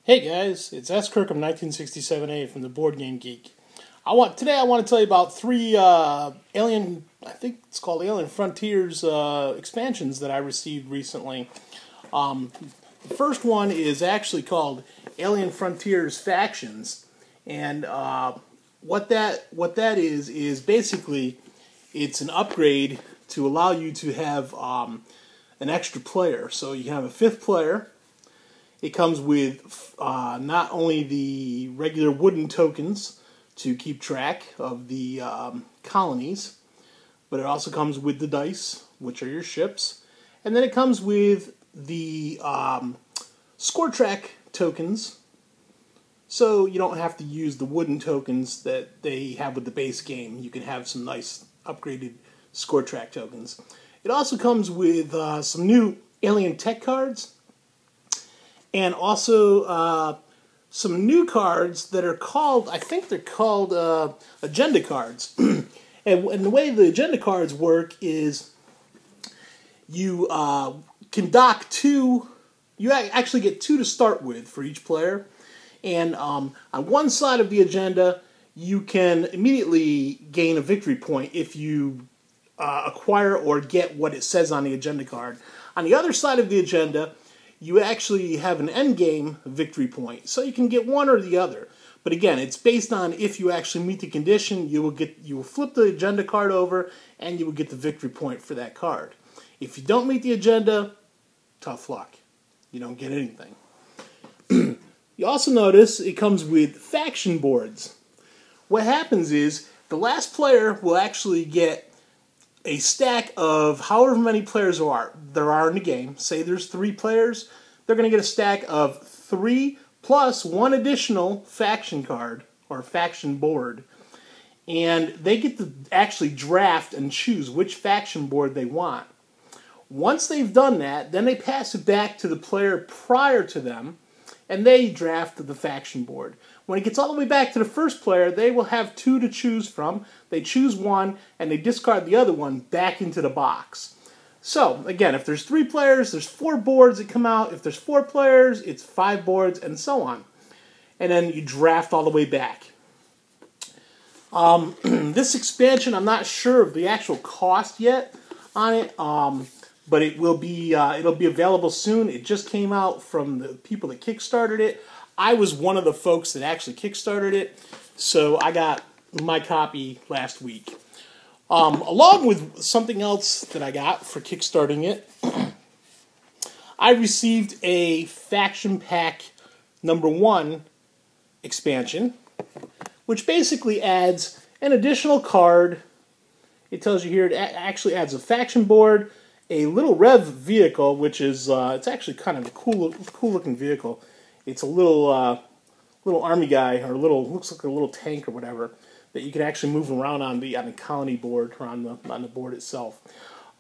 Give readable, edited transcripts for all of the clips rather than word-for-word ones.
Hey guys, it's S. Kirkham 1967A from the Board Game Geek. Today I want to tell you about three Alien, I think it's called Alien Frontiers expansions that I received recently. The first one is actually called Alien Frontiers Factions, and what that is basically it's an upgrade to allow you to have an extra player, so you can have a fifth player. It comes with not only the regular wooden tokens to keep track of the colonies, but it also comes with the dice, which are your ships. And then it comes with the score track tokens, so you don't have to use the wooden tokens that they have with the base game. You can have some nice upgraded score track tokens. It also comes with some new alien tech cards, and also some new cards that are called, I think they're called agenda cards. and the way the agenda cards work is you can dock two, you actually get two to start with for each player. And on one side of the agenda, you can immediately gain a victory point if you acquire or get what it says on the agenda card. On the other side of the agenda, you actually have an endgame victory point, so you can get one or the other. But again, it's based on if you actually meet the condition, you will flip the agenda card over, and you will get the victory point for that card. If you don't meet the agenda, tough luck. You don't get anything. You also notice it comes with faction boards. What happens is the last player will actually get a stack of however many players there are in the game. Say there's 3 players, they're going to get a stack of 3 plus one additional faction card or faction board. And they get to actually draft and choose which faction board they want. Once they've done that, then they pass it back to the player prior to them, and they draft the faction board. When it gets all the way back to the first player, they will have 2 to choose from. They choose one, and they discard the other one back into the box. So, again, if there's 3 players, there's 4 boards that come out. If there's 4 players, it's 5 boards, and so on. And then you draft all the way back. This expansion, I'm not sure of the actual cost yet on it, but it'll be available soon. It just came out from the people that kickstarted it. I was one of the folks that actually kickstarted it, so I got my copy last week. Along with something else that I got for kickstarting it, I received a Faction Pack #1 expansion, which basically adds an additional card. It tells you here it actually adds a faction board, a little Rev vehicle, which is it's actually kind of a cool looking vehicle. It's a little army guy, or looks like a little tank or whatever, that you can actually move around on the colony board or on the board itself.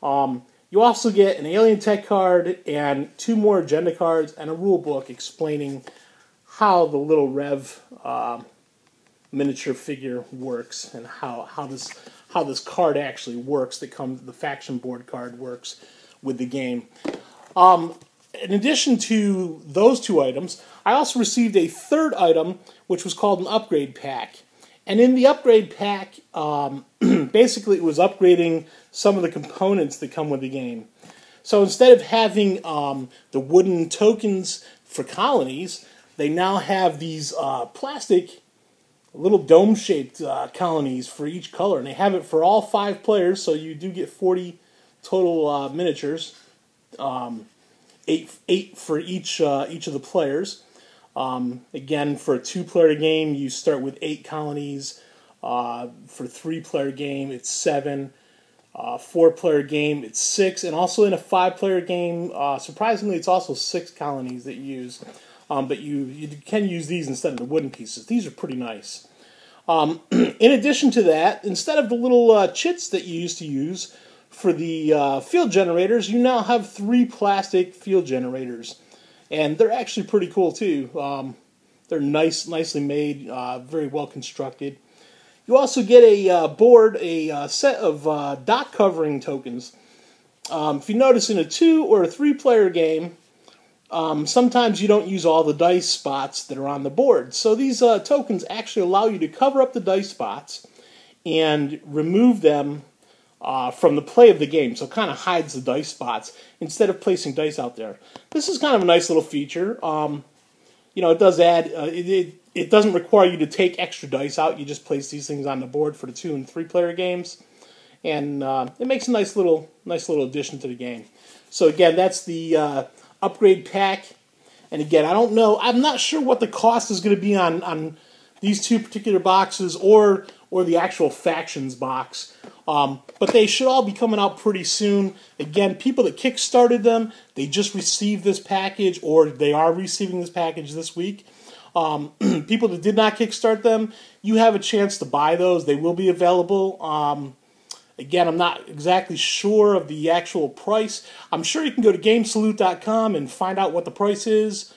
You also get an alien tech card and 2 more agenda cards and a rule book explaining how the little Rev miniature figure works and how this card actually works. The faction board card works with the game. In addition to those 2 items, I also received a third item, which was called an upgrade pack. And in the upgrade pack, basically it was upgrading some of the components that come with the game. So instead of having the wooden tokens for colonies, they now have these plastic little dome-shaped colonies for each color. And they have it for all 5 players, so you do get 40 total miniatures. 8 for each of the players. Again, for a 2-player game, you start with 8 colonies. For a 3-player game, it's 7. 4-player game, it's 6. And also in a 5-player game, surprisingly, it's also 6 colonies that you use. But you can use these instead of the wooden pieces. These are pretty nice. In addition to that, instead of the little chits that you used to use for the field generators, you now have 3 plastic field generators. And they're actually pretty cool too. They're nicely made, very well constructed. You also get a set of dot covering tokens. If you notice, in a 2 or a 3-player game, sometimes you don't use all the dice spots that are on the board. So these tokens actually allow you to cover up the dice spots and remove them from the play of the game. So it kind of hides the dice spots instead of placing dice out there. This is kind of a nice little feature. It does add, it doesn't require you to take extra dice out. You just place these things on the board for the 2- and 3-player games. And it makes a nice little addition to the game. So again, that's the upgrade pack. And again, I'm not sure what the cost is going to be on these two particular boxes or the actual factions box. But they should all be coming out pretty soon. Again, people that kickstarted them, they just received this package, or they are receiving this package this week. People that did not kickstart them, you have a chance to buy those. They will be available. Again, I'm not exactly sure of the actual price. I'm sure you can go to GameSalute.com and find out what the price is.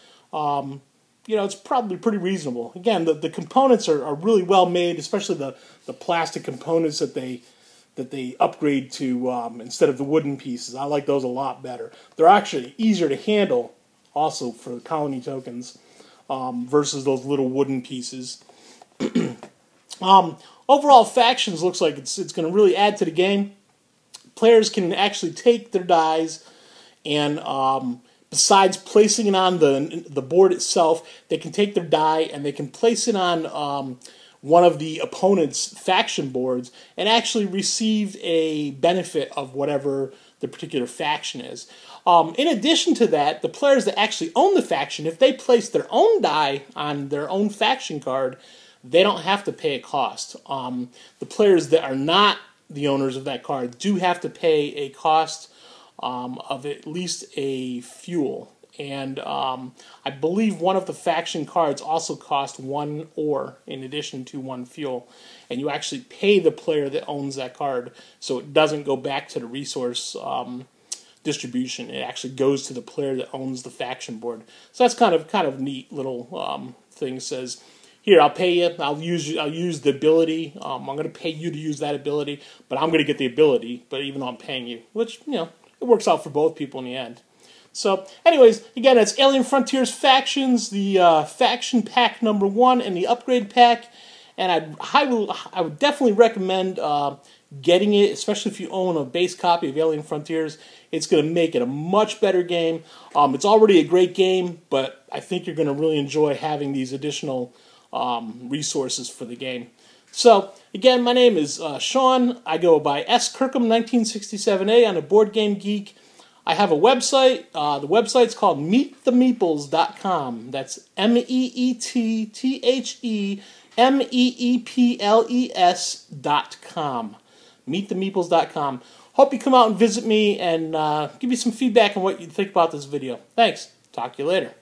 It's probably pretty reasonable. Again, the components are really well made, especially the plastic components that they upgrade to instead of the wooden pieces. I like those a lot better. They're actually easier to handle also for the colony tokens versus those little wooden pieces. Overall, factions looks like it's going to really add to the game. Players can actually take their dies and besides placing it on the board itself, they can take their die and they can place it on one of the opponent's faction boards and actually receive a benefit of whatever the particular faction is. In addition to that, the players that actually own the faction, if they place their own die on their own faction card, they don't have to pay a cost. The players that are not the owners of that card do have to pay a cost of at least a fuel. And I believe one of the faction cards also cost 1 ore in addition to 1 fuel. And you actually pay the player that owns that card, so it doesn't go back to the resource distribution. It actually goes to the player that owns the faction board. So that's kind of neat little thing. It says, here, I'll pay you. I'll use the ability. I'm going to pay you to use that ability, but I'm going to get the ability. But even though I'm paying you, which it works out for both people in the end. So, anyways, again, it's Alien Frontiers Factions, the faction pack number 1, and the upgrade pack. And I would definitely recommend getting it, especially if you own a base copy of Alien Frontiers. It's going to make it a much better game. It's already a great game, but I think you're going to really enjoy having these additional resources for the game. So, again, my name is Sean. I go by S. Kirkham 1967A on a Board Game Geek. I have a website. The website's called meetthemeeples.com. That's meetthemeeples.com. Meetthemeeples.com. Hope you come out and visit me and give me some feedback on what you think about this video. Thanks. Talk to you later.